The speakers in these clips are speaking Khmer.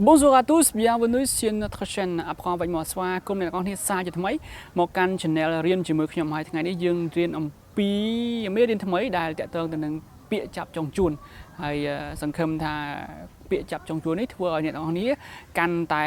Bonjour à tous, bienvenue sur notre chaîne Apprendre avec moi. ស្វាគមន៍អ្នកទាំងអស់គ្នាសាជាថ្មីមកកាន់ channel រៀនជាមួយខ្ញុំហើយថ្ងៃនេះយើងរៀនអំពីមេរៀនថ្មីដែលតាក់ទងទៅនឹងពាក្យចាប់ចុងជួនហើយសង្ឃឹមថាពាក្យចាប់ចុងជួននេះធ្វើឲ្យអ្នកទាំងអស់គ្នាកាន់តែ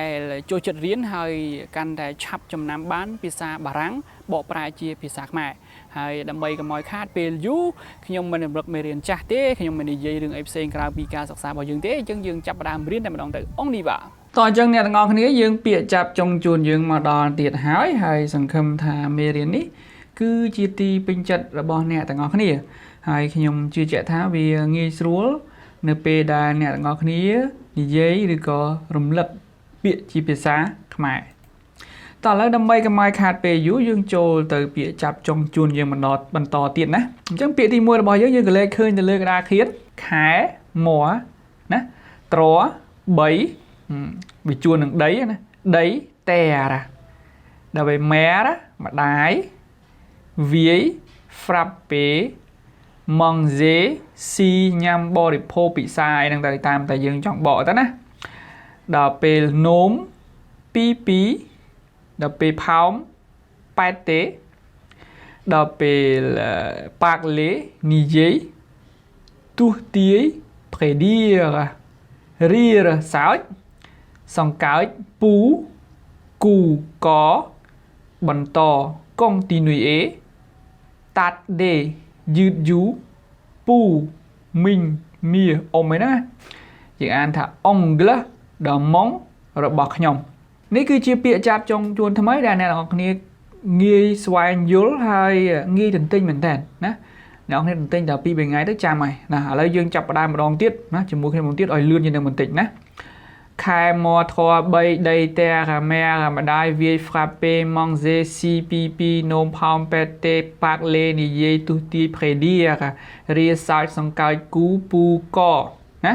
ចូលចិត្តរៀនហើយកាន់តែឆាប់ចំណាំបានភាសាបារាំងបកប្រែជាភាសាខ្មែរហើយដើម្បីកុំឲ្យខាតពេលយូរខ្ញុំមិនរំលឹកមេរៀនចាស់ទេខ្ញុំមិននិយាយរឿងអីផ្សេងក្រៅពីការសិក្សារបស់យើងទេអញ្ចឹងយើងចាប់ផ្ដើមរៀនតែម្ដងទៅអងនេះបាទតោះអញ្ចឹងអ្នកទាំងអស់គ្នាយើងពាក្យចាប់ចុងជួនយើងមកដល់ទៀតហើយសង្ឃឹមថាមេរៀននេះគឺជាទីពេញចិត្តរបស់អ្នកទាំងអស់គ្នាហើយខ្ញុំជឿជាក់ថាវាងាយស្រួលនៅពេលដែលអ្នកទាំងអស់គ្នានិយាយឬក៏រំលឹកពាក្យជាភាសាខ្មែរតោះឥឡូវដើម្បីកុំឲ្យខាតពេលយូរយើងចូលទៅពាក្យចាប់ចុងជួនយើងបន្តទៀតណាអញ្ចឹងពាក្យទី1របស់យើងក៏លេខឃើញទៅលើក្តារខៀនខែមួណាត្រ3វាជួននឹងដីណាដីតែរ៉ាដល់ពេលម៉ែរ៉ាម្ដាយវាយ frappe manger ស៊ីញ៉ាំបរិភោគពិសាអីហ្នឹងតែតាមតែយើងចង់បកទៅណាដល់ពេលនោមពីដល់ពេលផោមប៉ែតទេដល់ពេលប៉ាក់លេនិយាយទុះទាយ prédire រៀរសើចសង្កោចពូគូកបន្ត continuer តាត់ដេយឺតយូរពូមីងមៀអ៊ំឯណាយើងអានថាអង់គ្លេសដល់ម៉ុងរបស់ខ្ញុំនេះគឺជាពាក្យចាប់ចុងជួនថ្មីដែលអ្នកនរគ្នាងាយស្វែងយល់ហើយងាយទន្ទិញមែនតើណាអ្នកនរគ្នាទន្ទិញតែ2-3ថ្ងៃទៅចាំហើយណាឥឡូវយើងចាប់ផ្ដើមម្ដងទៀតណាជាមួយគ្នាម្ដងទៀតឲ្យលឿនជាងនឹងបន្តិចណាខែមកធរ3ដីតែរម៉ែរម្ដាយវាយ frappe manger ស៊ីពីនោមផោមប៉ែតទេប៉ាក់លេនិយាយទុះទាយ prédire រៀសើចសង្កោចគូពូកណា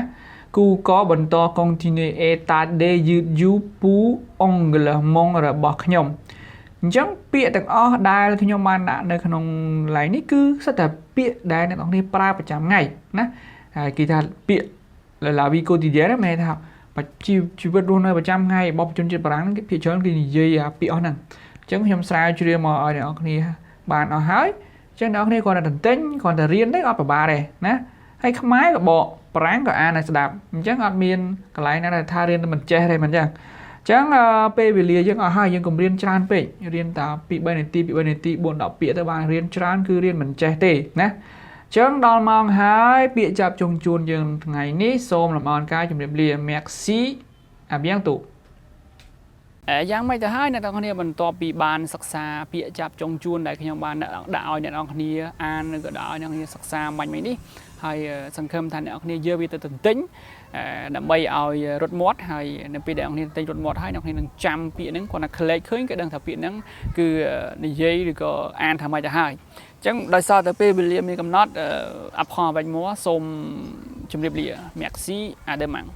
គូកបន្ត continuer តាត់ដេយឺតយូរពូអង់គ្លេសម៉ុងរបស់ខ្ញុំអញ្ចឹងពាក្យទាំងអស់ដែលខ្ញុំបានដាក់នៅក្នុងឡៃនេះគឺសិតតែពាក្យដែលអ្នកនរគ្នាប្រើប្រចាំថ្ងៃណាហើយគេថាពាក្យ la vie quotidienne ហ្នឹងមានថាជីវិតរស់នៅប្រចាំថ្ងៃរបស់ជនជាតិបារាំងគេភាគច្រើនគេនិយាយពាក្យអស់ហ្នឹងអញ្ចឹងខ្ញុំស្រាវជ្រាវមកឲ្យអ្នកនរគ្នាបានអស់ហើយអញ្ចឹងអ្នកនរគ្នាគ្រាន់តែទន្ទិញគ្រាន់តែរៀនទៅអត់ពិបាកទេណាហើយខ្មែរក៏បកបារាំងក៏អានឲ្យស្ដាប់អញ្ចឹងអត់មានកន្លែងណាដែលថារៀនទៅមិនចេះទេមិនអញ្ចឹងពេលវេលាយើងអស់ហើយយើងកុំរៀនច្រើនពេករៀនតែ2-3នាទី4-10ពាក្យទៅបានរៀនច្រើនគឺរៀនមិនចេះទេណាចឹងដល់ម៉ោងហើយពាក្យចាប់ចុងជួនយើងថ្ងៃនេះសូមលំអរកាយជម្រាបលា Merci à bientôt យ៉ាងម៉េចទៅហើយអ្នកទាំងគ្នាបន្ទាប់ពីបានសិក្សាពាក្យចាប់ចុងជួនដែលខ្ញុំបានដាក់ឲ្យអ្នកទាំងគ្នាអានឬក៏ដាក់ឲ្យអ្នកទាំងគ្នាសិក្សាបាញ់មិញនេះហើយសង្ឃឹមថាអ្នកទាំងគ្នាយកវាទៅទន្ទិញដើម្បីឲ្យរត់មាត់ហើយនៅពេលដែលអ្នកទាំងគ្នាទិញរត់មាត់ហើយអ្នកទាំងគ្នានឹងចាំពាក្យហ្នឹងគាត់ថាក្លែកឃើញក៏ដឹងថាពាក្យហ្នឹងគឺនិយាយឬក៏អានថាម៉េចទៅហើយអញ្ចឹងដោយសារតែពេលវេលាមានកំណត់Apprendre avec moiសូមជម្រាបលា Merci à demain